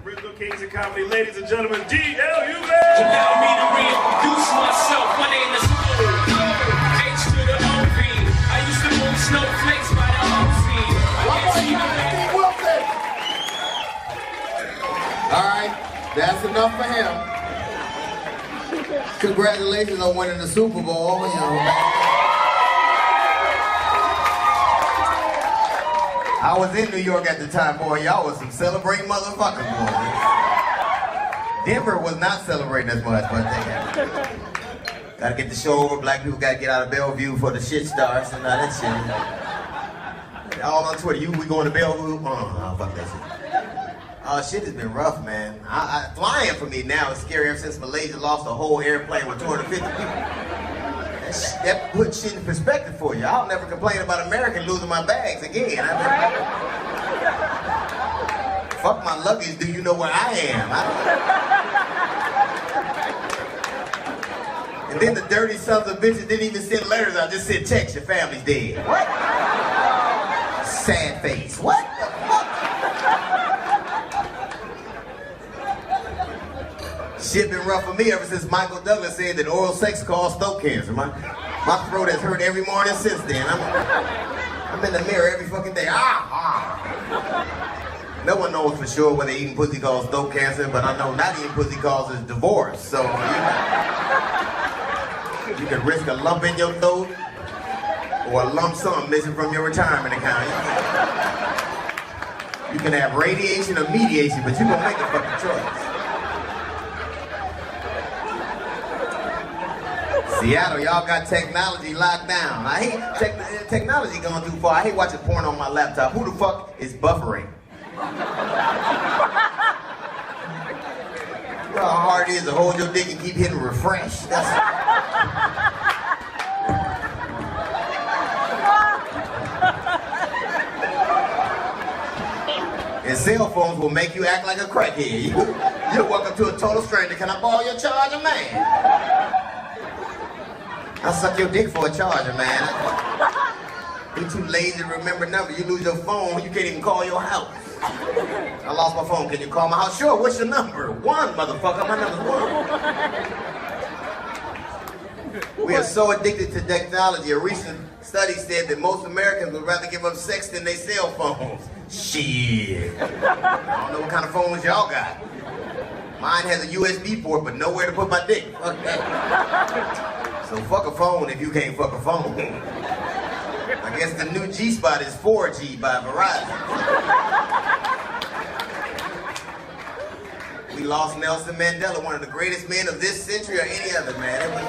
Original Kings of Comedy, ladies and gentlemen, D.L. Hughley! Allow me to reintroduce myself. My name is H to the O-V. I used to move snowflakes by the O-V. All right, that's enough for him. Congratulations on winning the Super Bowl. You know. I was in New York at the time, boy. Y'all was some celebrating motherfuckers, boy. Denver was not celebrating as much, but they had. Gotta get the show over. Black people gotta get out of Bellevue before the shit starts and all that shit. All on Twitter, we going to Bellevue? Oh, fuck that shit. Shit has been rough, man. Flying for me now is scary ever since Malaysia lost a whole airplane with 250 people. That puts shit in perspective for you. I'll never complain about American losing my bags again. Fuck my luggage, do you know where I am? And then the dirty sons of bitches didn't even send letters out, just said text, your family's dead. What? Sad face. What the fuck? Shit been rough for me ever since Michael Douglas said that oral sex caused throat cancer. My throat has hurt every morning since then. I'm in the mirror every fucking day. No one knows for sure whether eating pussy causes throat cancer, but I know not eating pussy causes divorce. So you could risk a lump in your throat or a lump sum missing from your retirement account. You can have radiation or mediation, but you're gonna make a fucking choice. Seattle, y'all got technology locked down. I hate technology going too far. I hate watching porn on my laptop. Who the fuck is buffering? You know how hard it is to hold your dick and keep hitting refresh? And cell phones will make you act like a crackhead. You walk up to a total stranger, can I borrow your charger, man? I'll suck your dick for a charger, man. You're too lazy to remember numbers. You lose your phone, you can't even call your house. I lost my phone, can you call my house? Sure, what's your number? 1, motherfucker, my number's 1. We are so addicted to technology. A recent study said that most Americans would rather give up sex than their cell phones. Shit. I don't know what kind of phones y'all got. Mine has a USB port, but nowhere to put my dick. Fuck that. So fuck a phone if you can't fuck a phone. I guess the new G-Spot is 4G by Verizon. We lost Nelson Mandela, one of the greatest men of this century or any other, man. It was,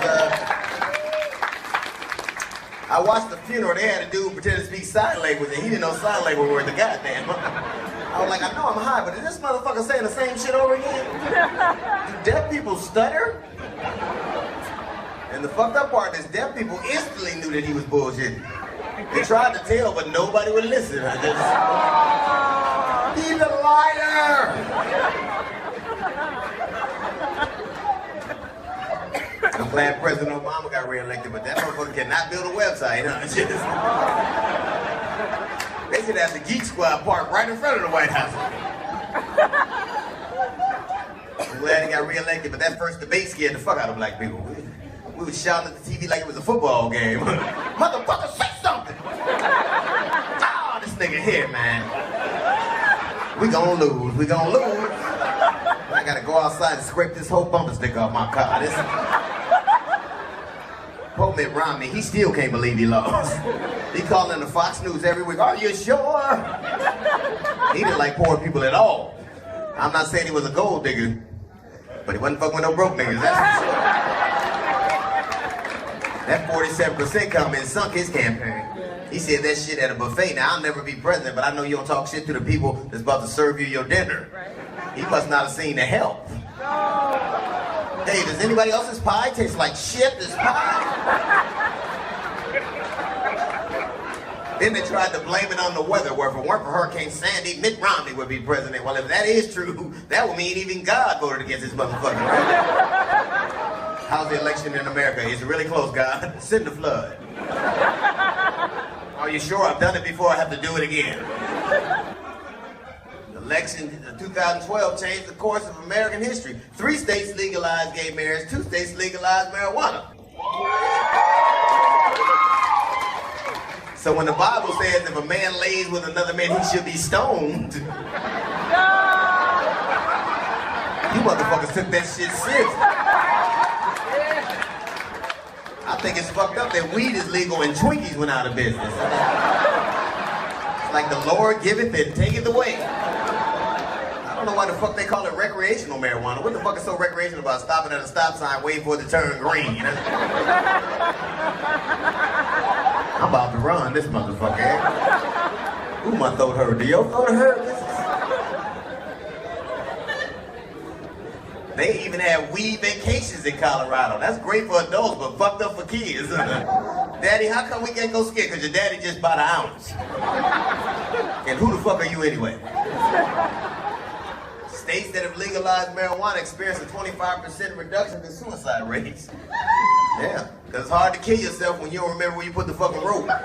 I watched the funeral, they had a dude pretend to speak sign language and he didn't know sign language worth a goddamn. I was like, I know I'm high, but is this motherfucker saying the same shit over again? Do deaf people stutter? And the fucked up part is deaf people instantly knew that he was bullshitting. They tried to tell, but nobody would listen. He's a liar! I'm glad President Obama got reelected, but that motherfucker cannot build a website, huh? They should have the Geek Squad parked right in front of the White House. I'm glad he got reelected, but that first debate scared the fuck out of black people. We was shouting at the TV like it was a football game. Motherfucker, say something! Oh, this nigga here, man. We gonna lose. I gotta go outside and scrape this whole bumper sticker off my car. Pope Mitt Romney, he still can't believe he lost. He calling the Fox News every week, are you sure? He didn't like poor people at all. I'm not saying he was a gold digger, but he wasn't fucking with no broke niggas, that's for sure. That 47% comment sunk his campaign. He said that shit at a buffet. Now, I'll never be president, but I know you don't talk shit to the people that's about to serve you your dinner. He must not have seen the help. Hey, does anybody else's pie taste like shit? This pie? Then they tried to blame it on the weather, where if it weren't for Hurricane Sandy, Mitt Romney would be president. Well, if that is true, that would mean even God voted against this motherfucker, right? How's the election in America? Is it really close, God? Send the flood. Are you sure? I've done it before, I have to do it again. The Election 2012 changed the course of American history. 3 states legalized gay marriage, 2 states legalized marijuana. So when the Bible says if a man lays with another man, he should be stoned, you motherfuckers took that shit serious. I think it's fucked up that weed is legal and Twinkies went out of business. It's like the Lord giveth and taketh away. I don't know why the fuck they call it recreational marijuana. What the fuck is so recreational about stopping at a stop sign waiting for it to turn green? You know? I'm about to run this motherfucker. Ooh, my throat hurt. Do your throat hurt? They even have weed vacations in Colorado. That's great for adults, but fucked up for kids. Daddy, how come we can't go skiing? Because your daddy just bought an ounce. And who the fuck are you anyway? States that have legalized marijuana experience a 25% reduction in suicide rates. Yeah, because it's hard to kill yourself when you don't remember where you put the fucking rope. What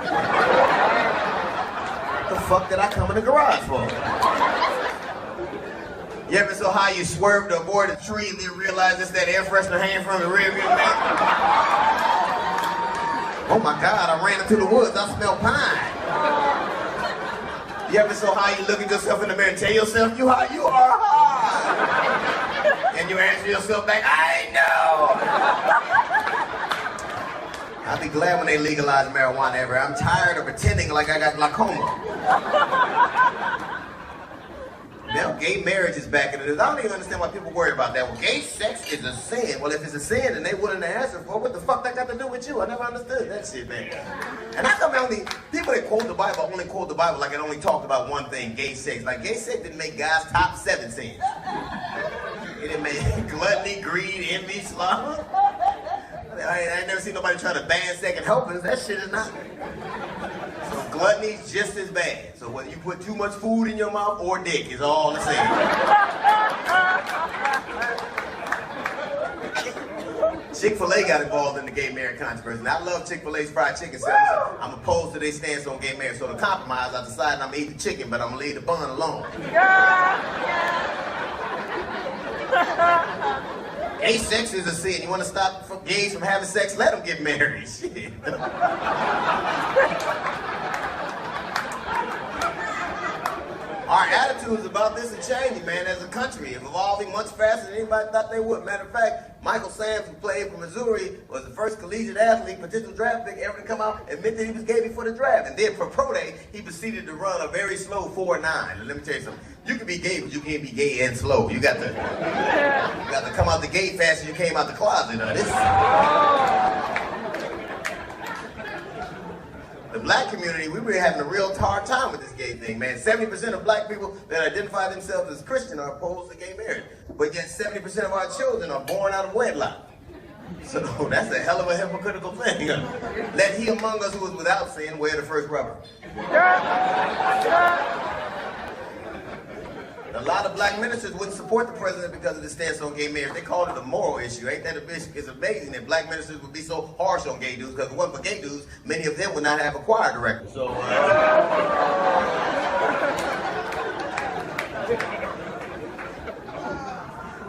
the fuck did I come in the garage for? You ever so high you swerve to avoid a tree and then realize it's that air freshener hanging from the rear view mirror? Oh my God, I ran into the woods, I smell pine. You ever so high you look at yourself in the mirror and tell yourself you high? You are high. And you answer yourself back, I know. I'll be glad when they legalize marijuana ever. I'm tired of pretending like I got glaucoma. Now, gay marriage is back in the news. I don't even understand why people worry about that. Well, gay sex is a sin. Well, if it's a sin and they willing to answer for it, what the fuck that got to do with you? I never understood that shit, man. And how come people that quote the Bible only quote the Bible like it only talked about one thing, gay sex. Like, gay sex didn't make guys top 7 sins. It didn't make gluttony, greed, envy, sloth. I ain't never seen nobody try to ban second helpings. That shit is not. So gluttony's just as bad. So whether you put too much food in your mouth or dick, it's all the same. Chick-fil-A got involved in the gay marriage controversy. And I love Chick-fil-A's fried chicken sandwich. I'm opposed to their stance on gay marriage. So to compromise, I decided I'm gonna eat the chicken, but I'm gonna leave the bun alone. Gay sex is a sin. You want to stop gays from having sex? Let them get married. Shit. Our attitudes about this are changing, man, as a country. It's evolving much faster than anybody thought they would. Matter of fact, Michael Samms, who played for Missouri, was the first collegiate athlete, potential draft pick ever to come out and admit that he was gay before the draft. And then for pro day, he proceeded to run a very slow 4.9. And let me tell you something. You can be gay, but you can't be gay and slow. You got to come out the gate faster than you came out the closet. The black community, we were having a real hard time with this gay thing, man. 70% of black people that identify themselves as Christian are opposed to gay marriage. But yet 70% of our children are born out of wedlock. So that's a hell of a hypocritical thing. Let he among us who is without sin wear the first rubber. A lot of black ministers wouldn't support the president because of his stance on gay marriage. They called it a moral issue. Ain't that a bitch? It's amazing that black ministers would be so harsh on gay dudes, because if it wasn't for gay dudes, many of them would not have a choir director. So,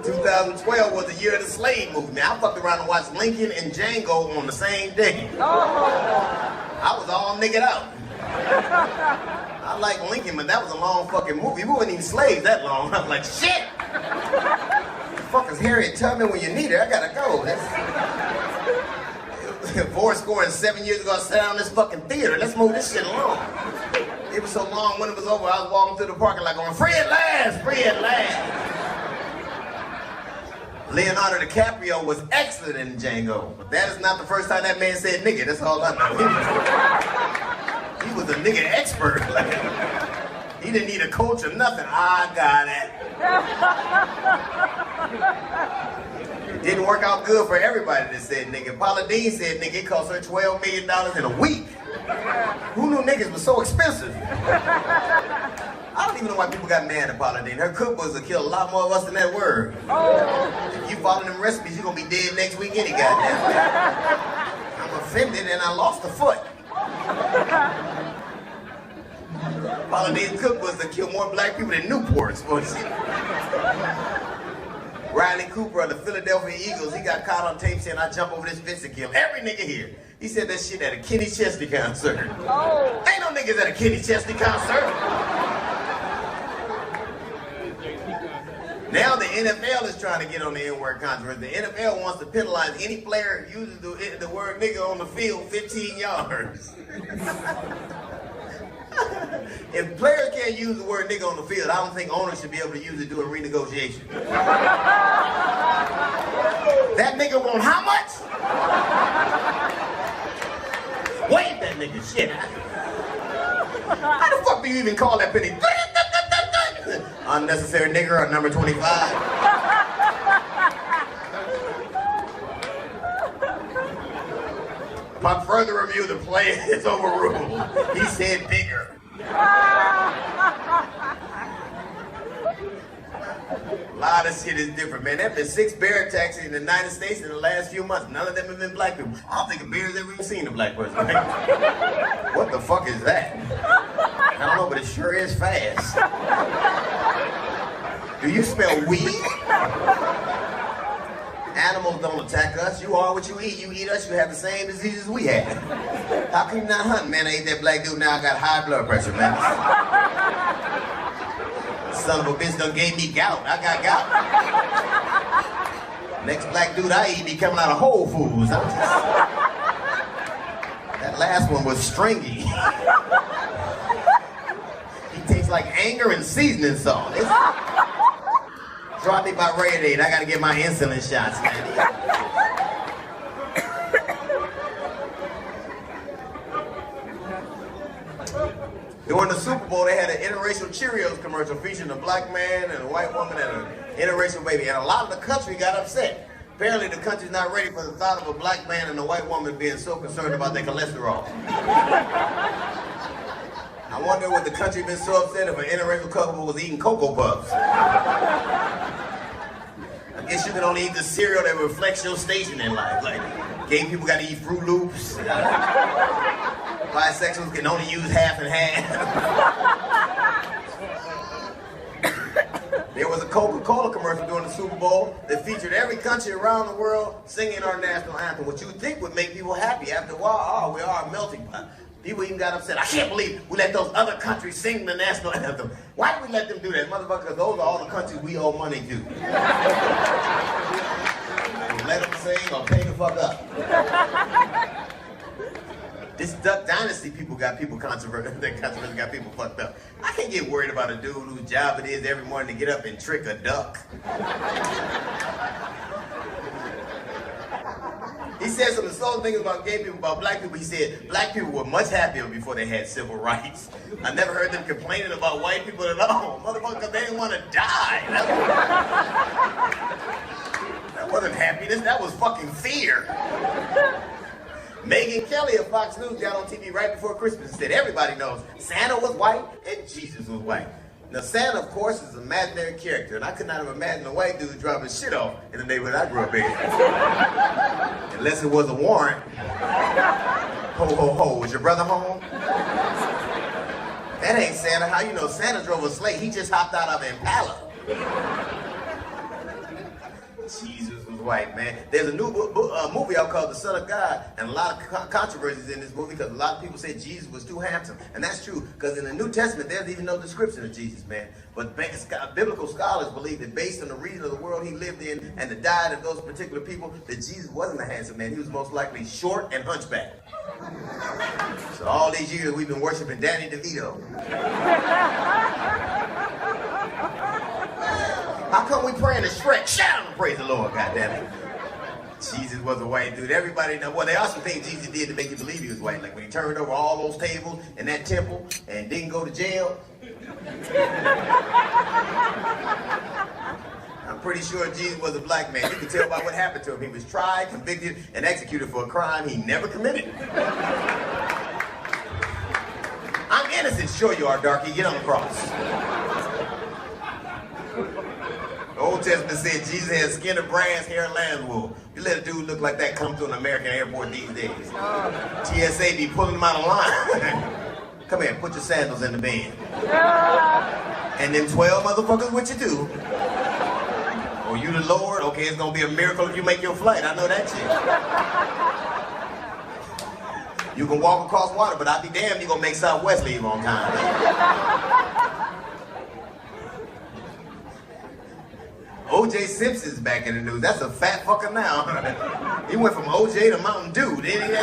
2012 was the year of the slave movement. I fucked around and watched Lincoln and Django on the same day. I was all niggered out. I like Lincoln, but that was a long fucking movie. We weren't even slaves that long. I was like, shit! What the fuck is Harriet Tubman when you need her? I gotta go. Four score and 7 years ago, I sat down in this fucking theater. Let's move this shit along. It was so long, when it was over, I was walking through the parking lot going, free at last, free at last. Leonardo DiCaprio was excellent in Django, but that is not the first time that man said nigga. That's all I know. He was a nigga expert. He didn't need a coach or nothing. I got it. It didn't work out good for everybody that said nigga. Paula Deen said nigga, it cost her $12 million in a week. Who knew niggas was so expensive? I don't even know why people got mad at Paula Deen. Her cookbooks will kill a lot more of us than that word. If you follow them recipes, you're gonna be dead next week any goddamn. I'm offended and I lost a foot. Holiday's cook was to kill more black people than Newports. Riley Cooper of the Philadelphia Eagles, he got caught on tape saying, I jump over this fence and kill every nigga here. He said that shit at a Kenny Chesney concert. Oh. Ain't no niggas at a Kenny Chesney concert. Now the NFL is trying to get on the N-word controversy. The NFL wants to penalize any player who uses the word nigga on the field 15 yards. If players can't use the word nigga on the field, I don't think owners should be able to use it during renegotiation. That nigga want how much? Wave that nigga, shit. How the fuck do you even call that penny? Unnecessary nigger at number 25. Upon further review, the play is overruled. He said bigger. A lot of shit is different, man. There have been 6 bear attacks in the United States in the last few months. None of them have been black people. I don't think a bear's ever even seen a black person. What the fuck is that? I don't know, but it sure is fast. Do you smell weed? Animals don't attack us. You are what you eat. You eat us, you have the same diseases we have. How can you not hunt? Man, I ate that black dude, now I got high blood pressure, man. Son of a bitch done gave me gout. I got gout. Next black dude I eat be coming out of Whole Foods. That last one was stringy. He tastes like anger and seasoning salt. Drop me by Radiate. I gotta get my insulin shots, man. During the Super Bowl, they had an interracial Cheerios commercial featuring a black man and a white woman and an interracial baby. And a lot of the country got upset. Apparently the country's not ready for the thought of a black man and a white woman being so concerned about their cholesterol. I wonder would the country been so upset if an interracial couple was eating Cocoa Puffs. I guess you can only eat the cereal that reflects your station in life. Like, gay people gotta eat Fruit Loops. Bisexuals can only use half and half. There was a Coca-Cola commercial during the Super Bowl that featured every country around the world singing our national anthem, which you would think would make people happy. After a while, we are a melting pot. People even got upset. I can't believe we let those other countries sing the national anthem. Why do we let them do that, motherfucker? Because those are all the countries we owe money to. So let them sing or pay the fuck up. This Duck Dynasty people got people controversial. That controversy got people fucked up. I can't get worried about a dude whose job it is every morning to get up and trick a duck. He said some insulting things about gay people, about black people. He said black people were much happier before they had civil rights. I never heard them complaining about white people at all. Motherfucker, they didn't want to die. That wasn't happiness, that was fucking fear. Megyn Kelly of Fox News got on TV right before Christmas and said everybody knows Santa was white and Jesus was white. Now Santa, of course, is an imaginary character, and I could not have imagined a white dude dropping shit off in the neighborhood I grew up in. Unless it was a warrant. Ho, ho, ho, was your brother home? That ain't Santa. How you know Santa drove a sleigh? He just hopped out of an Impala. Jesus was white, man. There's a new movie out called The Son of God, and a lot of controversies in this movie because a lot of people say Jesus was too handsome. And that's true, because in the New Testament, there's even no description of Jesus, man. But biblical scholars believe that based on the region of the world he lived in and the diet of those particular people, that Jesus wasn't a handsome man. He was most likely short and hunchbacked. So all these years we've been worshiping Danny DeVito. How come we praying to Shrek? Shout and praise the Lord, goddammit. Jesus was a white dude. Everybody know. Well, they also think Jesus did to make you believe he was white. Like when he turned over all those tables in that temple and didn't go to jail. I'm pretty sure Jesus was a black man. You can tell by what happened to him. He was tried, convicted, and executed for a crime he never committed. I'm innocent. Sure you are, darky. Get on the cross. The Old Testament said Jesus had skin of brass, hair of lamb's wool. You let a dude look like that come to an American airport these days. TSA be pulling him out of line. Come here, put your sandals in the bin. And them 12 motherfuckers with you too. Oh, you the Lord? Okay, it's gonna be a miracle if you make your flight. I know that shit. You can walk across water, but I'll be damned you gonna make Southwest leave on time. O.J. Simpson's back in the news. That's a fat fucker now. He went from O.J. to Mountain Dew, didn't he?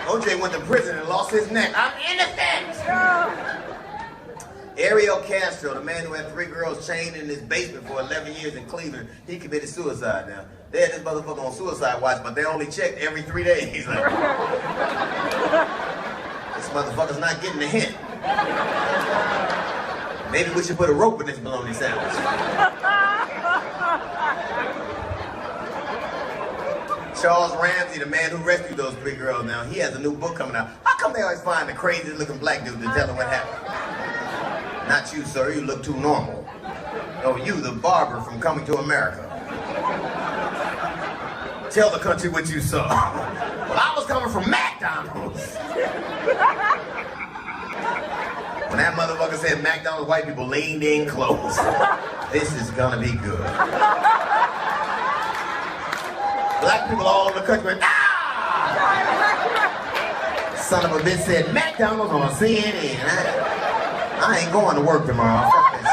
O.J. went to prison and lost his neck. I'm innocent! Ariel Castro, the man who had 3 girls chained in his basement for 11 years in Cleveland, he committed suicide now. They had this motherfucker on suicide watch, but they only checked every 3 days. Like, this motherfucker's not getting the hint. Maybe we should put a rope in this bologna sandwich. Charles Ramsey, the man who rescued those 3 girls now, he has a new book coming out. How come they always find the craziest looking black dude to tell them what happened? Not you, sir, you look too normal. Oh, you, the barber from Coming to America. Tell the country what you saw. Well, I was coming from McDonald's. When that motherfucker said McDonald's, white people leaned in close. This is gonna be good. Black people all over the country went, ah! Son of a bitch said McDonald's on CNN. I ain't going to work tomorrow. Fuck that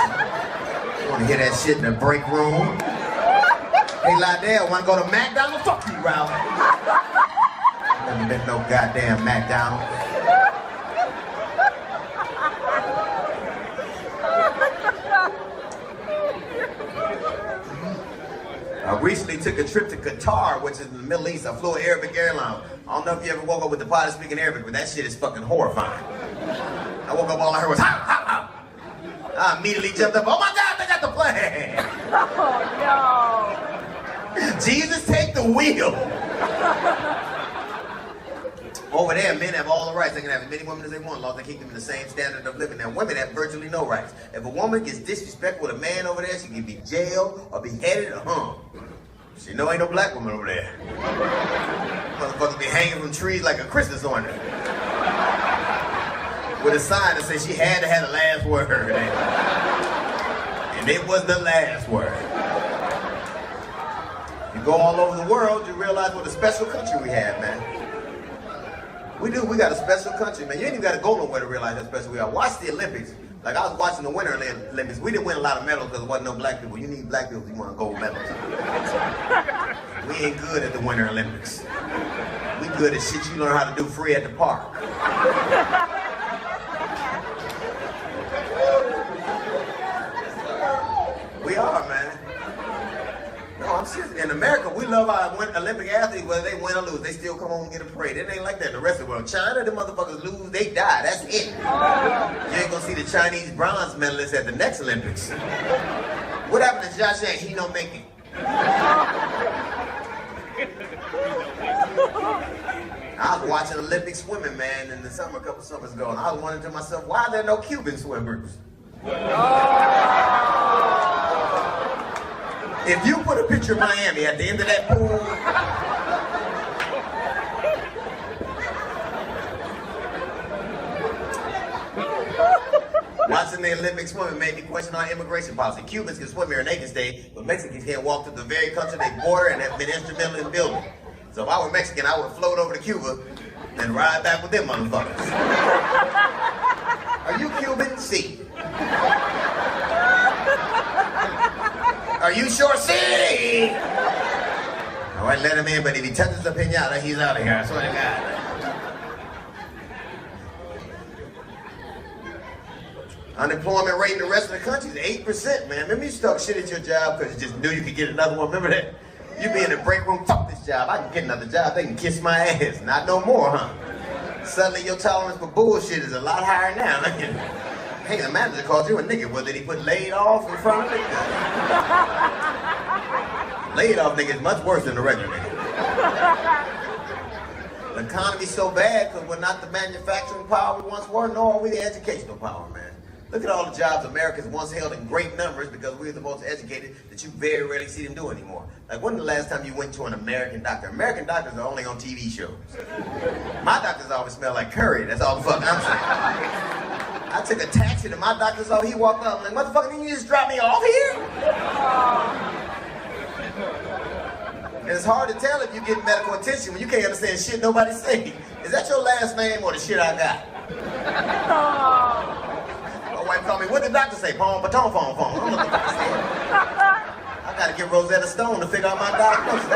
shit. I want to hear that shit in the break room. Hey, Lydell, want to go to McDonald's? Fuck you, Ralph. Never been no goddamn McDonald's. I recently took a trip to Qatar, which is in the Middle East. I flew an Arabic airline. I don't know if you ever woke up with the pilot speaking Arabic, but that shit is fucking horrifying. I woke up, all I heard was, how, how. I immediately jumped up, oh my God, they got the plane. Oh no. Jesus, take the wheel. Over there, men have all the rights. They can have as many women as they want, as long as they keep them in the same standard of living. Now, women have virtually no rights. If a woman gets disrespectful with a man over there, she can be jailed or beheaded or hung. She know ain't no black woman over there. Motherfuckers be hanging from trees like a Christmas ornament. With a sign that says she had to have the last word. And it was the last word. You go all over the world, you realize what a special country we have, man. We do, we got a special country, man. You ain't even got to go nowhere to realize how special we are. Watch the Olympics. Like, I was watching the Winter Olympics. We didn't win a lot of medals because there wasn't no black people. You need black people if you want gold medals. We ain't good at the Winter Olympics. We good at shit you learn how to do free at the park. We are, man. No, I'm serious. In America, we love our Olympic athletes, whether they win or lose. They still come home and get a parade. It ain't like that in the rest of the world. China, the motherfuckers lose, they die. That's it. You ain't gonna see the Chinese bronze medalists at the next Olympics. What happened to Josh Yang? He don't make it. I was watching Olympic swimming, man, in the summer, a couple summers ago, and I was wondering to myself, why are there no Cuban swimmers? If you put a picture of Miami at the end of that pool, watching the Olympic swimming made me question our immigration policy. Cubans can swim here and they can stay, but Mexicans can't walk through the very country they border and have been instrumental in building. So if I were Mexican, I would float over to Cuba and ride back with them motherfuckers. Are you Cuban? See. Are you sure? See? All right, let him in, but if he touches the pinata, he's out of here. I swear to God. Unemployment rate in the rest of the country is 8%, man. Remember you stuck shit at your job because you just knew you could get another one. Remember that? You be in the break room, fuck this job. I can get another job. They can kiss my ass. Not no more, huh? Suddenly your tolerance for bullshit is a lot higher now. Hey, the manager called you a nigga. Well, did he put laid off in front of it? Laid off nigga is much worse than the regular nigga. The economy's so bad because we're not the manufacturing power we once were, nor are we the educational power, man. Look at all the jobs Americans once held in great numbers because we were the most educated that you very rarely see them do anymore. Like, when the last time you went to an American doctor? American doctors are only on TV shows. My doctors always smell like curry. That's all the fuck I'm saying. I took a taxi to my doctor's office. He walked up. I'm like, motherfucker, didn't you just drop me off here? And it's hard to tell if you get medical attention when you can't understand shit nobody's saying. Is that your last name or the shit I got? My wife called me, what did the doctor say? Phone, baton, phone. I don't know what the fuck he said. I gotta get Rosetta Stone to figure out my diagnosis.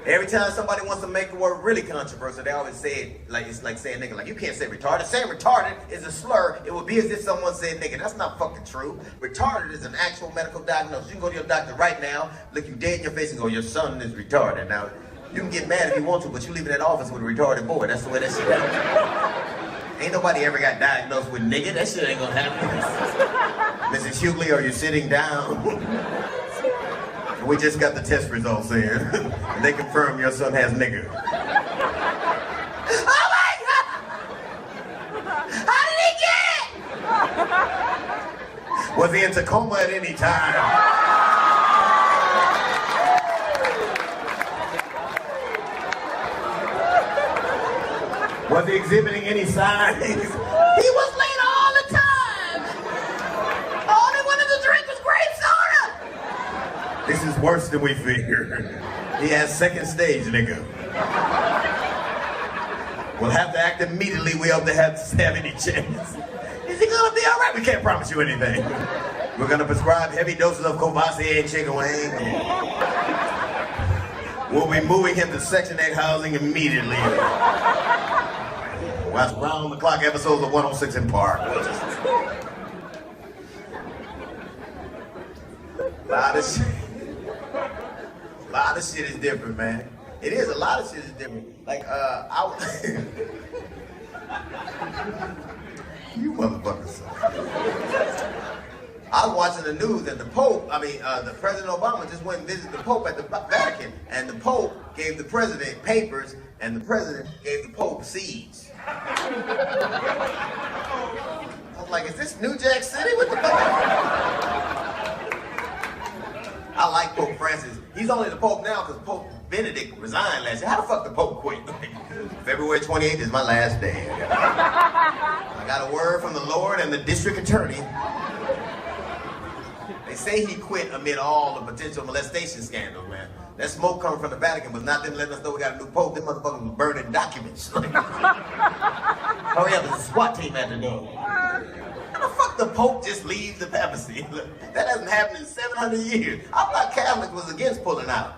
Every time somebody wants to make the word really controversial, they always say it like it's like saying nigga. Like, you can't say retarded. Saying retarded is a slur. It would be as if someone said nigga. That's not fucking true. Retarded is an actual medical diagnosis. You can go to your doctor right now, look you dead in your face and go, your son is retarded. Now, you can get mad if you want to, but you leave in that office with a retarded boy. That's the way that shit happens. Ain't nobody ever got diagnosed with nigga. That shit ain't gonna happen. Mrs. Hughley, are you sitting down? We just got the test results in. And they confirm your son has nigger. Oh my God! How did he get it? Was he in Tacoma at any time? Was he exhibiting any signs? He was late all the time. All he wanted to drink was grape soda. This is worse than we figured. He has second stage, nigga. We'll have to act immediately. We hope to have any chance. Is he gonna be all right? We can't promise you anything. We're gonna prescribe heavy doses of Kobasi and chicken wing. We'll be moving him to Section 8 housing immediately. Watch round-the-clock episodes of 106 in Park. A lot of shit is different, man. It is, a lot of shit is different. Like, you motherfuckers. I was watching the news and the Pope, the President Obama just went and visited the Pope at the Vatican. And the Pope gave the President papers and the President gave the Pope seeds. I was like, is this New Jack City? What the fuck? I like Pope Francis. He's only the Pope now because Pope Benedict resigned last year. How the fuck the Pope quit? February 28th is my last day. I got a word from the Lord and the district attorney. They say he quit amid all the potential molestation scandals, man. That smoke coming from the Vatican was not them letting us know we got a new Pope. Them motherfuckers was burning documents. Hurry up, there's a SWAT team at the door. How the fuck the Pope just leaves the papacy? That hasn't happened in 700 years. I thought Catholics was against pulling out.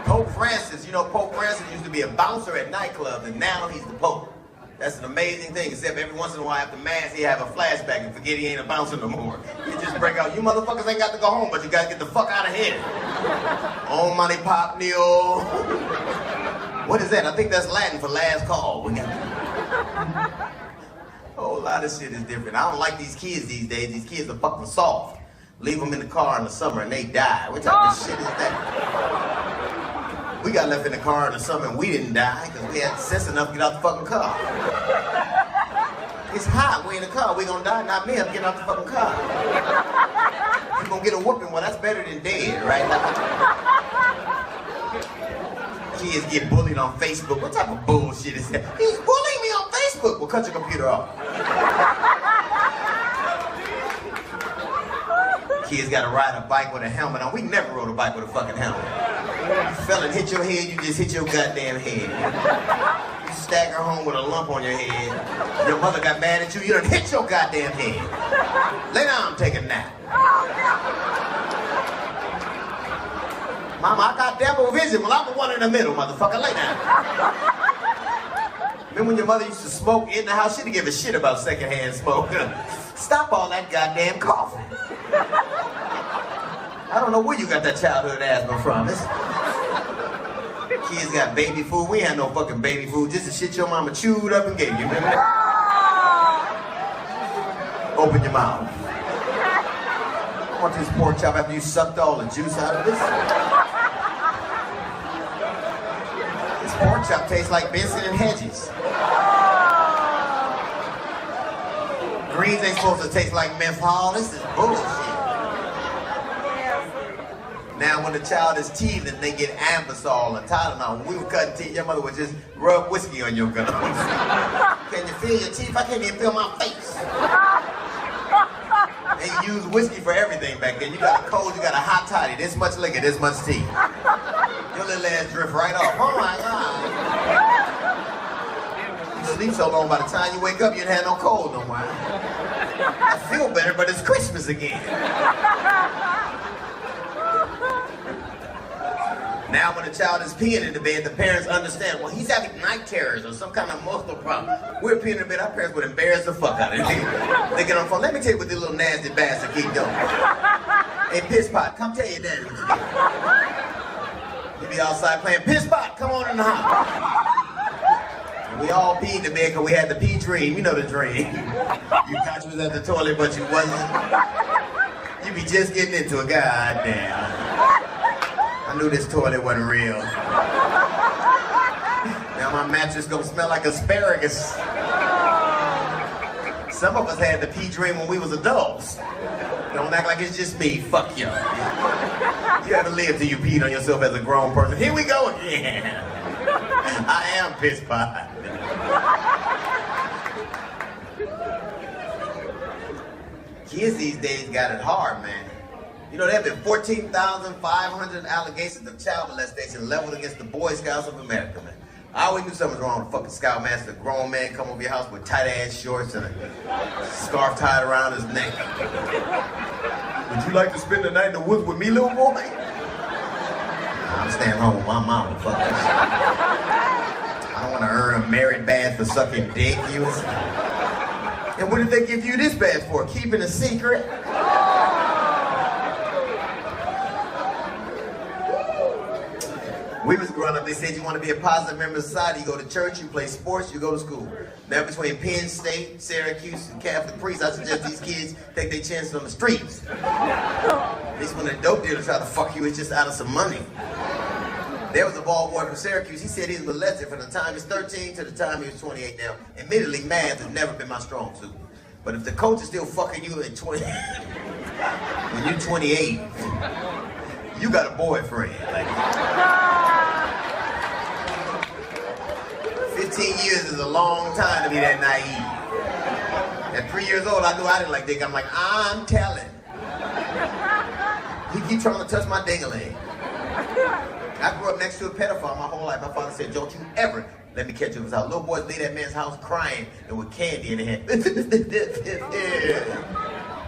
Pope Francis, you know, Pope Francis used to be a bouncer at nightclubs, and now he's the Pope. That's an amazing thing, except every once in a while after Mass, he have a flashback and forget he ain't a bouncer no more. He just break out, you motherfuckers ain't got to go home, but you gotta get the fuck out of here. On money pop neo. What is that? I think that's Latin for last call. We got a whole lot of shit is different. I don't like these kids these days. These kids are fucking soft. Leave them in the car in the summer and they die. What type of shit is that? We got left in the car in the summer and we didn't die because we had sense enough to get out the fucking car. It's hot, we in the car, we gonna die, not me, I'm getting out the fucking car. You gonna get a whooping, well that's better than dead, right? Kids get bullied on Facebook, what type of bullshit is that? He's bullying me on Facebook, well cut your computer off. Kids gotta ride a bike with a helmet on, we never rode a bike with a fucking helmet. You fell and hit your head, you just hit your goddamn head. You stagger home with a lump on your head. Your mother got mad at you, you done hit your goddamn head. Lay down, take a nap. Mama, I got double vision. Well, I'm the one in the middle, motherfucker. Lay down. Remember when your mother used to smoke in the house? She didn't give a shit about secondhand smoke. Stop all that goddamn coughing. I don't know where you got that childhood asthma from. Kids got baby food. We had no fucking baby food. Just the shit your mama chewed up and gave you. Remember that? Open your mouth. I want this pork chop after you sucked all the juice out of this. This pork chop tastes like Benson and Hedges. Greens ain't supposed to taste like menthol. This is bullshit. Now when the child is teething, they get Ambisol and Tylenol. When we were cutting teeth, your mother would just rub whiskey on your gums. Can you feel your teeth? I can't even feel my face. They use whiskey for everything back then. You got a cold, you got a hot toddy, this much liquor, this much tea. Your little ass drift right off. Oh my God. You sleep so long, by the time you wake up, you ain't had no cold no more. I feel better, but it's Christmas again. Now when a child is peeing in the bed, the parents understand, well, he's having night terrors or some kind of emotional problem. We're peeing in the bed, our parents would embarrass the fuck out of him. They get on the phone, let me tell you what this little nasty bastard keep doing. Hey, Piss Pot, come tell your daddy what you did. He be outside playing, Piss Pot, come on in the house. And we all peed in the bed because we had the pee dream. You know the dream. You thought you was at the toilet, but you wasn't. You be just getting into it, goddamn. I knew this toilet wasn't real. Now my mattress gonna smell like asparagus. Some of us had the pee dream when we was adults. Don't act like it's just me. Fuck you. You haven't lived till you peed on yourself as a grown person. Here we go again. I am Piss Pot. Kids these days got it hard, man. You know, there have been 14,500 allegations of child molestation leveled against the Boy Scouts of America, man. I always knew something was wrong with fucking Scoutmaster. A grown man come over your house with tight-ass shorts and a scarf tied around his neck. Would you like to spend the night in the woods with me, little boy? I'm staying home with my mama, fuck that shit. I don't want to earn a merit badge for sucking dick, you. And what did they give you this badge for? Keeping a secret? We was growing up, they said you want to be a positive member of society, you go to church, you play sports, you go to school. Now between Penn State, Syracuse, and Catholic priests, I suggest these kids take their chances on the streets. At least when a dope dealer try to fuck you, it's just out of some money. There was a ball boy from Syracuse, he said he was molested from the time he was 13 to the time he was 28 now. Admittedly, math has never been my strong suit. But if the coach is still fucking you at 20, when you're 28, you got a boyfriend. Like, 15 years is a long time to be that naive. At 3 years old, I knew I didn't like dick. I'm like, I'm telling. He keep trying to touch my ding-a-ling. I grew up next to a pedophile my whole life. My father said, don't you ever let me catch you in his house. Little boys leave that man's house crying and with candy in their hand.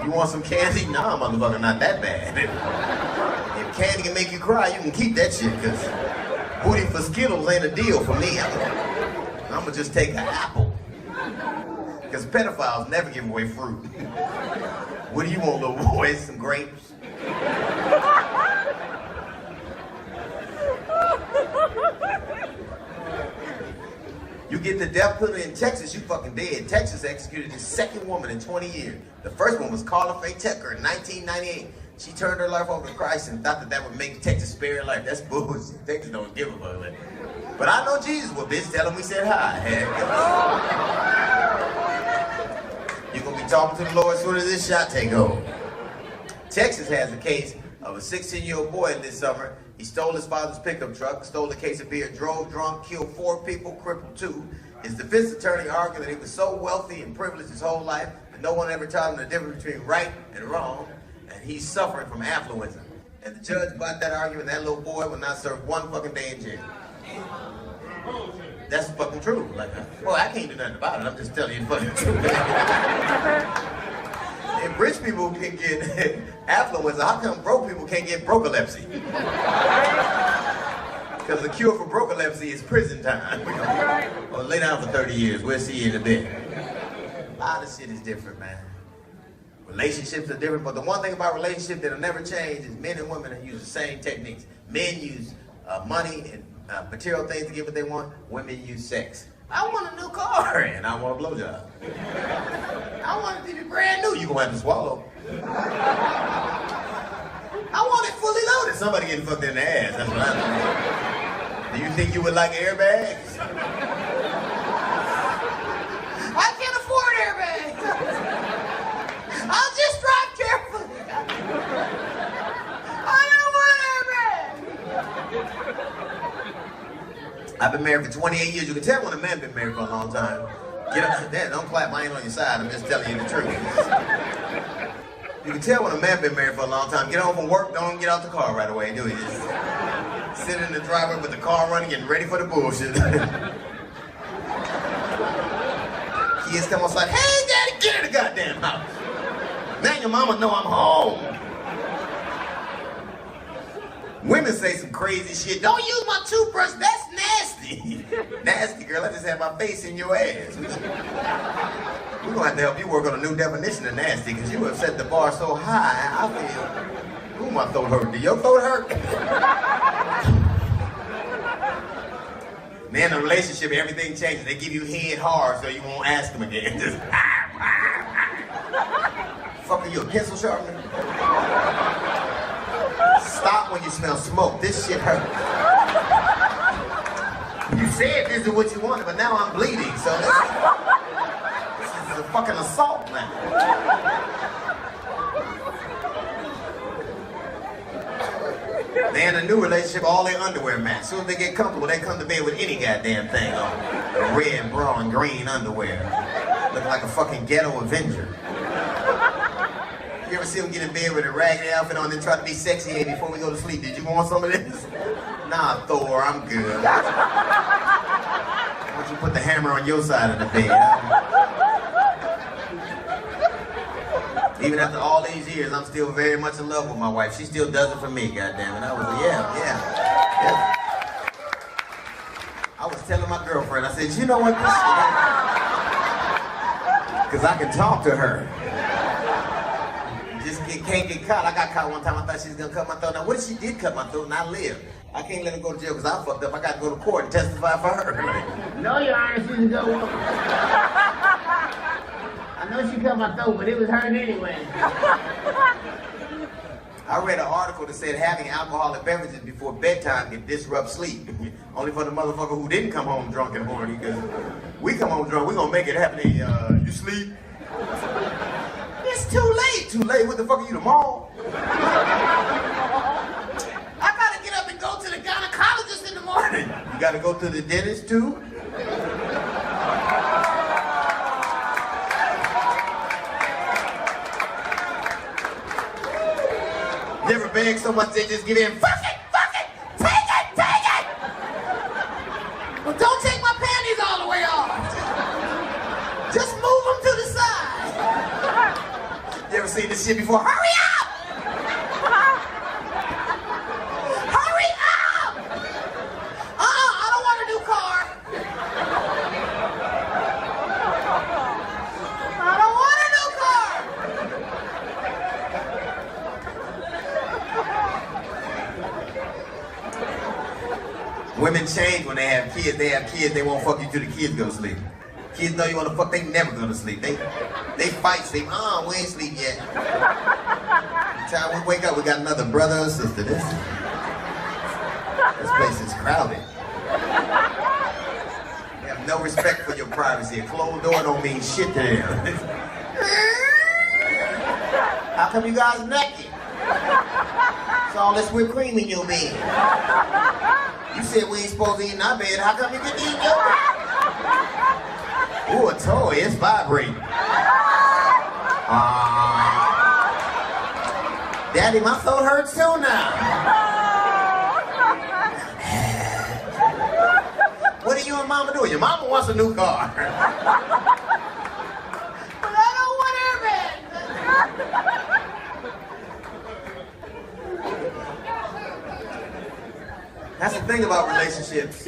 You want some candy? Nah, motherfucker, not that bad. If candy can make you cry, you can keep that shit, because booty for Skittles ain't a deal for me. I'm gonna just take an apple. Because pedophiles never give away fruit. What do you want, little boy? Some grapes? You get the death penalty in Texas, you fucking dead. Texas executed the second woman in 20 years. The first one was Carla Faye Tucker in 1998. She turned her life over to Christ and thought that that would make Texas spare her life. That's bullshit. Texas don't give a fuck. But I know Jesus will, bitch. Tell him we said hi. You're gonna be talking to the Lord as soon as this shot take over. Texas has a case of a 16-year-old boy this summer. He stole his father's pickup truck, stole a case of beer, drove drunk, killed 4 people, crippled 2. His defense attorney argued that he was so wealthy and privileged his whole life that no one ever taught him the difference between right and wrong, and he's suffering from affluenza. And the judge bought that argument, that little boy will not serve 1 fucking day in jail. That's fucking true. Like, well, I can't do nothing about it. I'm just telling you the fucking truth. If rich people can get affluenza, how come broke people can't get brokelepsy? Because the cure for brokelepsy is prison time. Well, lay down for 30 years. We'll see you in a bit. A lot of shit is different, man. Relationships are different, but the one thing about relationships that'll never change is men and women use the same techniques. Men use money and material things to get what they want. Women use sex. I want a new car and I want a blowjob. I want it to be brand new. You're gonna have to swallow. I want it fully loaded. Somebody getting fucked in the ass. That's what I mean. Do you think you would like airbags? I can't afford airbags. I'll just drive carefully. I don't want I've been married for 28 years. You can tell when a man been married for a long time. Get up, Dad, don't clap, I ain't on your side. I'm just telling you the truth. You can tell when a man been married for a long time. Get home from work, don't get out the car right away, do you? Just sit in the driveway with the car running, getting ready for the bullshit. Kids come outside, hey, Daddy, get in the goddamn house. Now your mama know I'm home. Women say some crazy shit. Don't use my toothbrush, that's nasty. Nasty, girl, I just had my face in your ass. We're gonna have to help you work on a new definition of nasty, because you have set the bar so high, I feel, ooh, my throat hurt. Did your throat hurt? Man, in a relationship, everything changes. They give you head hard so you won't ask them again. Just, fuck, are you a pencil sharpener? Stop when you smell smoke. This shit hurts. You said this is what you wanted, but now I'm bleeding, so this is a fucking assault now. They in a new relationship, all their underwear match. As soon as they get comfortable, they come to bed with any goddamn thing on. Red, brown, green underwear. Looking like a fucking ghetto Avenger. You ever see them get in bed with a raggedy outfit on and try to be sexy hey, before we go to sleep? Did you want some of this? Nah, Thor, I'm good. Why don't you put the hammer on your side of the bed? Even after all these years, I'm still very much in love with my wife. She still does it for me, goddammit. I was like, yeah. I was telling my girlfriend, I said, you know what this is? Because I can talk to her. Just can't get caught. I got caught one time. I thought she was gonna cut my throat. Now, what if she did cut my throat and I live? I can't let her go to jail because I fucked up. I got to go to court and testify for her. No, Your Honor, she's a good woman. I know she cut my throat, but it was hurting anyway. I read an article that said having alcoholic beverages before bedtime can disrupt sleep. Only for the motherfucker who didn't come home drunk and horny, because we come home drunk, we gonna make it happen. You sleep? It's too late. Too late? What the fuck are you, the mall? I gotta get up and go to the gynecologist in the morning. You gotta go to the dentist too? Never beg so much they just give in. Fuck it! Take it! Well, don't take my panties all the way off. Just move them to the side. You ever seen this shit before? Hurry up! Hurry up! I don't want a new car. I don't want a new car. Women change when they have kids. They have kids, they won't fuck you till the kids go to sleep. Kids know you want to fuck, they never go to sleep. They fight, sleep. We ain't sleep yet. By the time we wake up, we got another brother or sister. This place is crowded. They have no respect for your privacy. A closed door don't mean shit to them. How come you guys naked? It's all this whipped cream in your bed. You said we ain't supposed to eat in our bed. How come you get to eat in your bed? Ooh, a toy, it's vibrating. Daddy, my throat hurts too now. What are you and Mama doing? Your mama wants a new car. But I don't want her bed. That's the thing about relationships.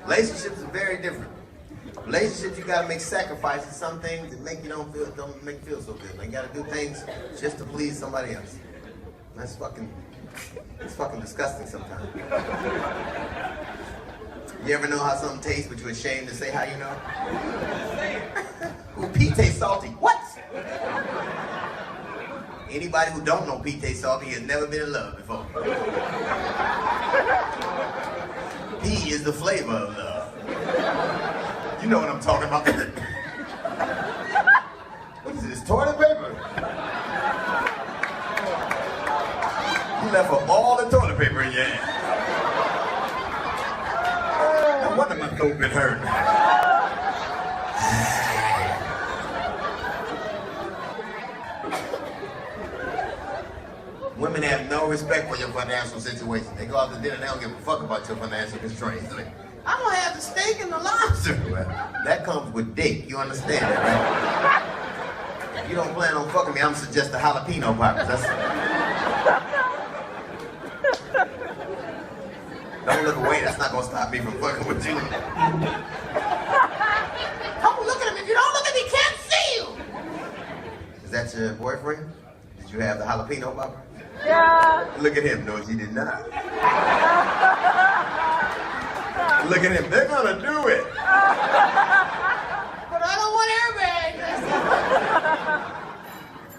Relationships are very different. Relationships, you gotta make sacrifices. Some things that make you don't make you feel so good. Like, you gotta do things just to please somebody else. That's fucking disgusting sometimes. You ever know how something tastes, but you're ashamed to say how you know? Ooh, pee tastes salty. What? Anybody who don't know pee tastes salty has never been in love before. Pee is the flavor of love. You know what I'm talking about. What is this, toilet paper? You left all the toilet paper in your hand. wonder my throat been hurting. Women have no respect for your financial situation. They go out to dinner and they don't give a fuck about your financial constraints. Like, I'm gonna have the steak and the lobster. Well, that comes with dick, you understand that, right? If you don't plan on fucking me, I'm suggest the jalapeno poppers. That's... Don't look away, that's not gonna stop me from fucking with you. Don't look at him, if you don't look at me, he can't see you! Is that your boyfriend? Did you have the jalapeno popper? Yeah. Look at him, no, she did not. Look at him, they're gonna do it. But I don't want airbags.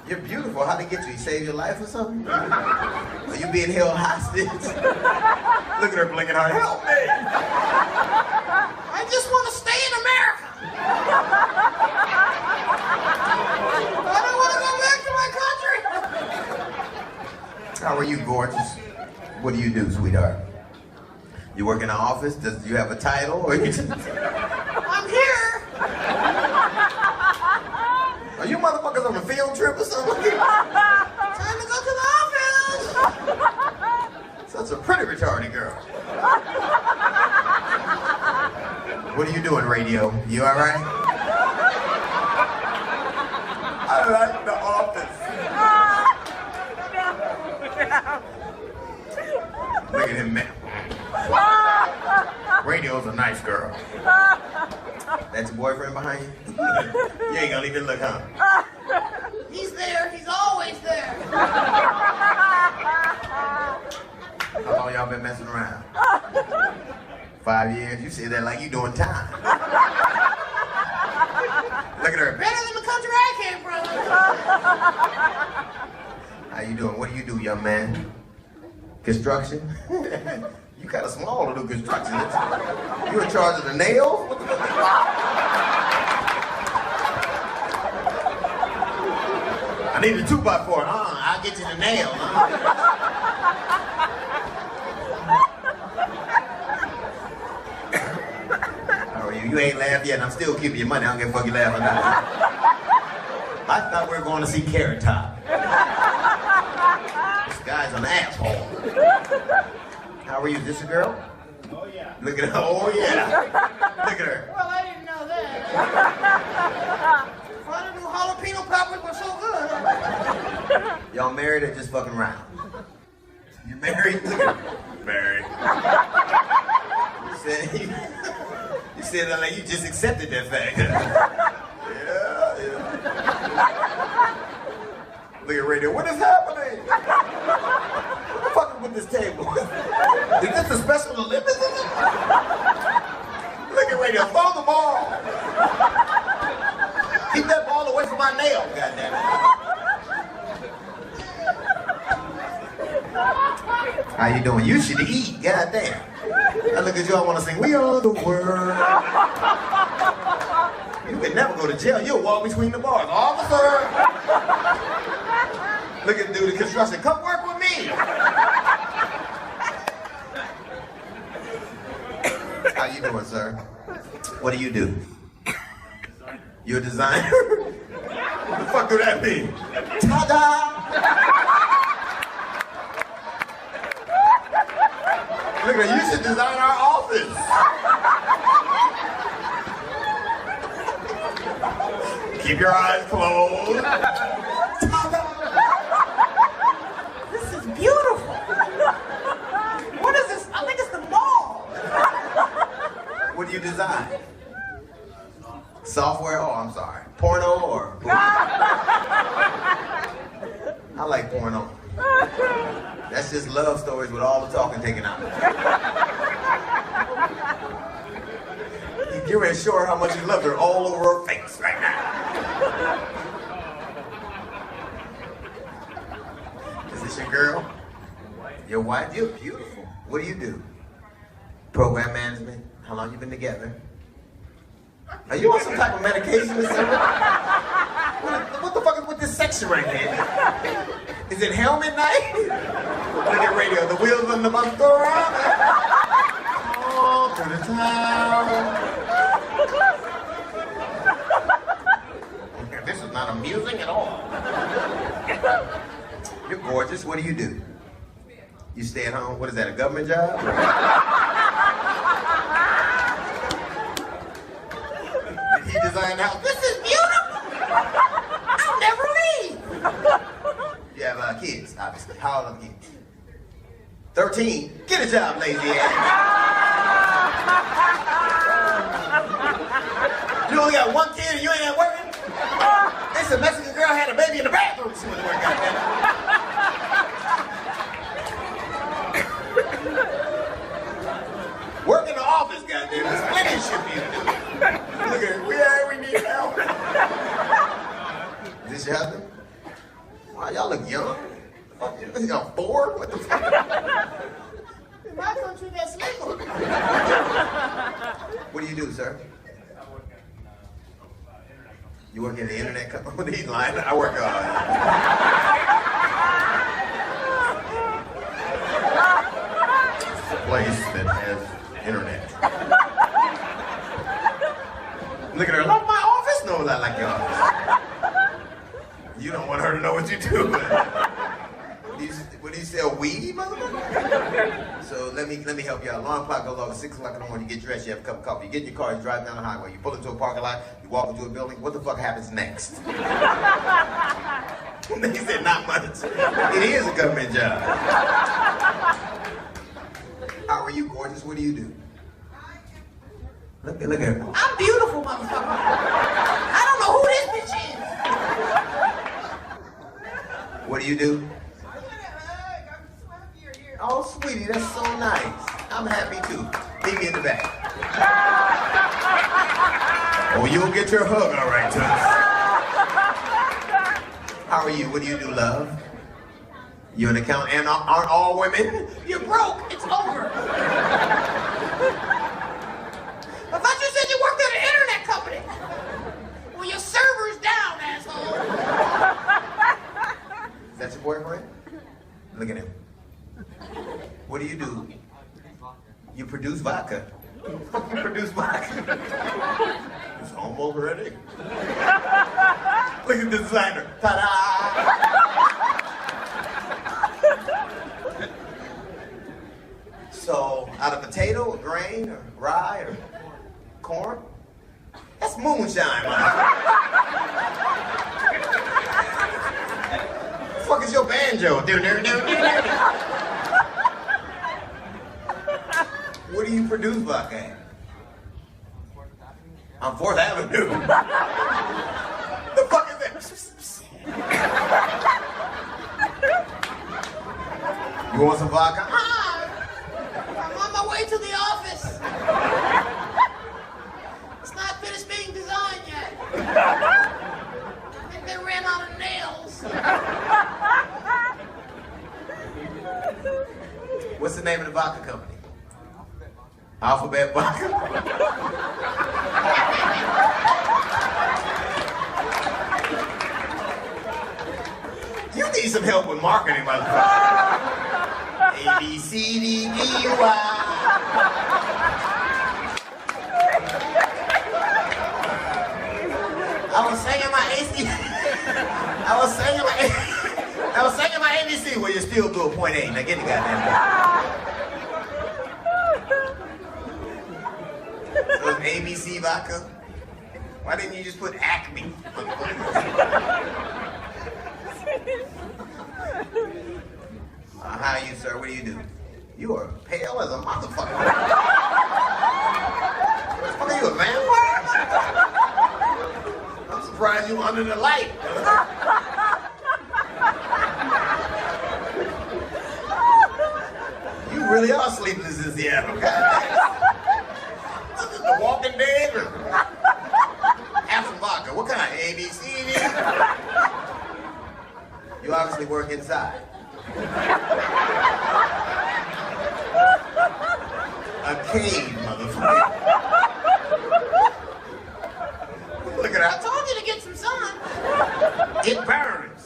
You're beautiful, how'd they get you? He saved your life or something? Are you being held hostage? Look at her blinking hard, help me! I just want to stay in America. I don't want to go back to my country. How are you, gorgeous? What do you do, sweetheart? You work in an office? Do you have a title? Or you just... I'm here! Are you motherfuckers on a field trip or something? Time to go to the office! Such a pretty retarded girl. What are you doing, radio? You alright? I like the office. Look at him, man. Radio's a nice girl. That's your boyfriend behind you? You ain't gonna even look, huh? He's there. He's always there. How long y'all been messing around? 5 years? You say that like you doing time. Look at her. Better than the country I came from. How you doing? What do you do, young man? Construction? You kind of small to do construction. You in charge of the nails? What the fuck? I need a 2x4. I'll get you the nail. How are you? You ain't laughed yet, and I'm still keeping your money. I don't give a fuck you laughing now. I thought we were going to see Carrot Top. This guy's an asshole. How are you? Is this a girl? Oh, yeah. Look at her. Oh, yeah. Look at her. Well, I didn't know that. I didn't know jalapeno poppers were so good. Y'all married or just fucking around? You married? Look at her. Married. You said that like you just accepted that fact. Yeah. Look at radio. What is happening? What the fuck is with this table? Is this a special Olympics? Look at radio. Throw the ball. Keep that ball away from my nail, goddammit. How you doing? You should eat, goddamn. Now look at you, I want to sing, we are the world. You can never go to jail. You'll walk between the bars. Officer! Look at dude in construction. Come work with me! How you doing, sir? What do you do? You're a designer? What the fuck do that mean? Ta-da! Look at that, you should design our office. Keep your eyes closed. This is beautiful. What is this? I think it's the mall. What do you design? Software? Oh, I'm sorry. Porno or? I like porno. That's just love stories with all the talking taken out. You ain't sure how much you love her all over her face right now. Is this your girl? Your wife? You're beautiful. What do you do? Program management? How long you been together? Are you on some type of medication or something? What the fuck is with this section right here? Is it helmet night? Look at radio. The wheels on the bus go around. Oh, to the town. Gorgeous, what do you do? You stay at home? What is that, a government job? Did he design the house? This is beautiful. I'll never leave. You have kids, obviously. How old are the kids? 13. Get a job, lazy ass. You only got one kid and you ain't at working? This a Mexican girl had a baby in the bathroom. She wouldn't work out there. Work in the office, goddamn. There's plenty of shit for you to do. Look at it. We need help. Is this your husband? Wow, y'all look young. Y'all 4? What the fuck? In my country, that's legal. What do you do, sir? You work at the internet company? He's lying. I work a place that has internet. Look at her. Love my office? No, I like your office. You don't want her to know what you do. What do you sell, weed, motherfucker? So let me help you out. Alarm clock goes off at 6 o'clock in the morning. You get dressed, you have a cup of coffee. You get in your car, you drive down the highway. You pull into a parking lot, you walk into a building. What the fuck happens next? He said not much. It is a government job. How are you, gorgeous? What do you do? Look at her. I'm beautiful, motherfucker. I don't know who this bitch is. What do you do? Oh, sweetie, that's so nice. I'm happy too. Meet me in the back. Oh, you'll get your hug, all right, Toots. How are you? What do you do, love? You an accountant? And aren't all women? You're broke. It's over. I thought you said you worked at an internet company. Well, your server's down, asshole. Is that your boyfriend? Look at him. What do? You produce vodka. You produce vodka. It's almost ready. Look at the designer. Ta-da! So, out of potato, or grain, or rye, or corn? That's moonshine, man. The fuck is your banjo? Where do you produce vodka at? On 4th Avenue. The fuck is that? You want some vodka? I'm on my way to the office. It's not finished being designed yet. I think they ran out of nails. What's the name of the vodka company? Alphabet Vodka? You need some help with marketing, motherfucker. A, B, C, D, E, Y. I was singing my ABC. Well, you still do a point A. Now get the goddamn ball. So it's ABC vodka? Why didn't you just put Acme? How are you, sir? What do you do? You are pale as a motherfucker. What are you, a vampire? I'm surprised you under the light. You really are sleepless in Seattle, guys. The Walking Dead or have some vodka. What kind? ABC? You obviously work inside. A cave, motherfucker. Look at that. I told you to get some sun. It burns.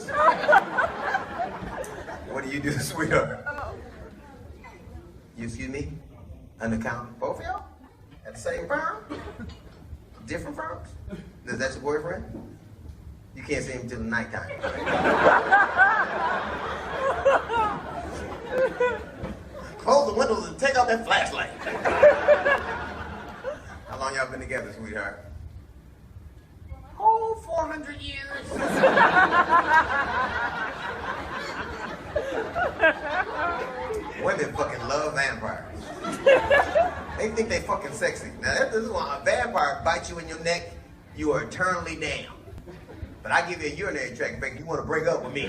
What do you do, sweetheart? You excuse me? An accountant? Both of y'all? At the same firm? Different firms? Is that your boyfriend? You can't see him till the nighttime. Close the windows and take out that flashlight. How long y'all been together, sweetheart? Oh, 400 years. Women fucking love vampires. They think they fucking sexy. Now, this is why a vampire bites you in your neck, you are eternally damned. But I give you a urinary tract infection, you want to break up with me.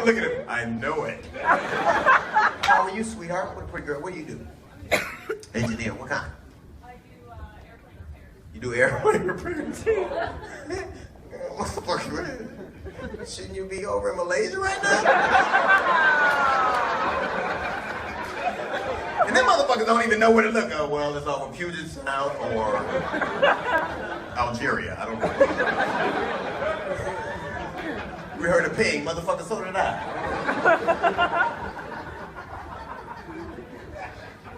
Look at him. I know it. How are you, sweetheart? What a pretty girl. What do you do? Engineer. What kind? I do airplane repairs. You do airplane repairs? Motherfucker, shouldn't you be over in Malaysia right now? And them motherfuckers don't even know where to look. Oh, well, it's off of Puget Sound or Algeria. I don't know. We heard a ping, motherfucker, so did I.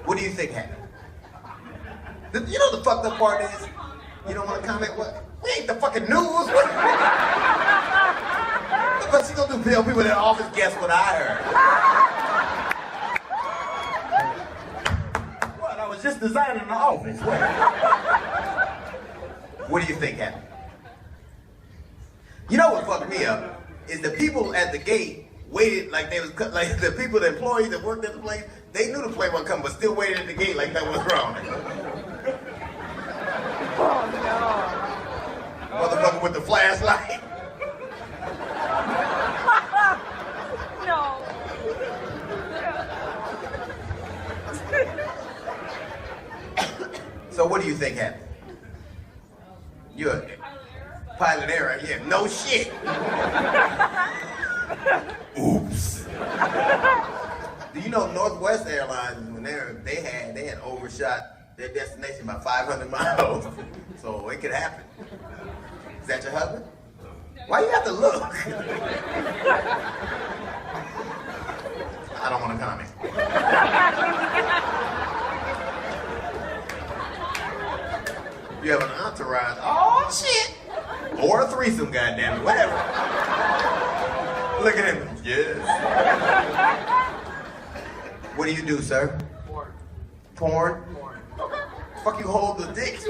What do you think happened? You know the fucked up part is? You don't want to comment? What? We ain't the fucking news. What you gonna do? Tell people in the office, guess what I heard? What? I was just designing the office. What do you think happened? You know what fucked me up? Is the people at the gate waited like they was like the people, the employees that worked at the place, they knew the plane wasn't coming, but still waited at the gate like that was wrong. Oh no. Motherfucker with the flashlight. No. So what do you think happened? You're pilot error, yeah, no shit. Oops. Do you know Northwest Airlines, when they had overshot their destination by 500 miles, so it could happen. Is that your husband? Why you have to look? I don't want to comment. You have an entourage. Oh shit! Or a threesome, goddammit, whatever. Look at him. Yes. What do you do, sir? Porn. Porn? Porn. Fuck you hold the dicks?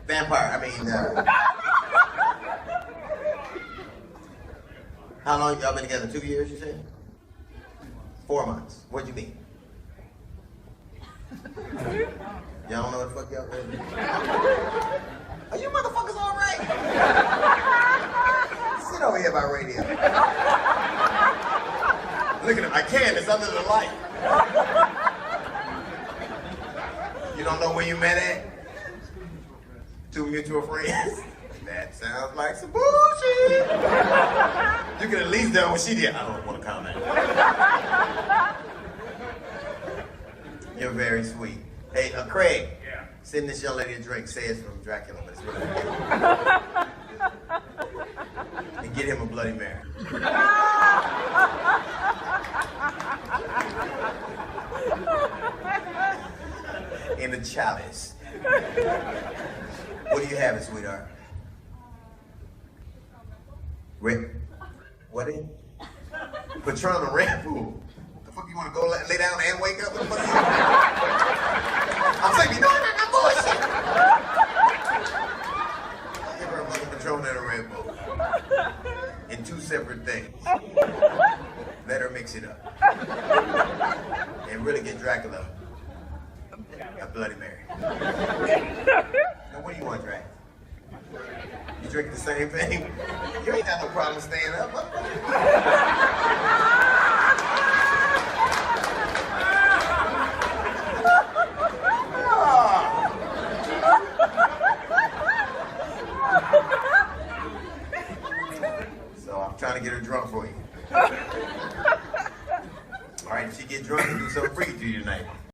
Vampire, I mean, how long y'all been together? 2 years, you said? 4 months. What'd you mean? Y'all don't know what the fuck y'all been? Are you motherfuckers all right? Sit over here by radio. Look at him. I can't. It's under the light. You don't know where you met at? 2 mutual friends? That sounds like some bullshit. You could at least done what she did. I don't want to comment. You're very sweet. Hey, Craig. Yeah. Send this young lady a drink. Say it's from Dracula, but it's really good. And get him a Bloody Mary. In the chalice. What do you have, sweetheart? What in? Patron of Red Bull. The fuck you want to go lay down and wake up? What the fuck you I'm saying, you know that bullshit. Give her a mother Patron and a Red Bull. In 2 separate things. Let her mix it up. And really get Dracula a Bloody Mary. Now, what do you want, Drac? You drinking the same thing? You ain't got no problem staying up.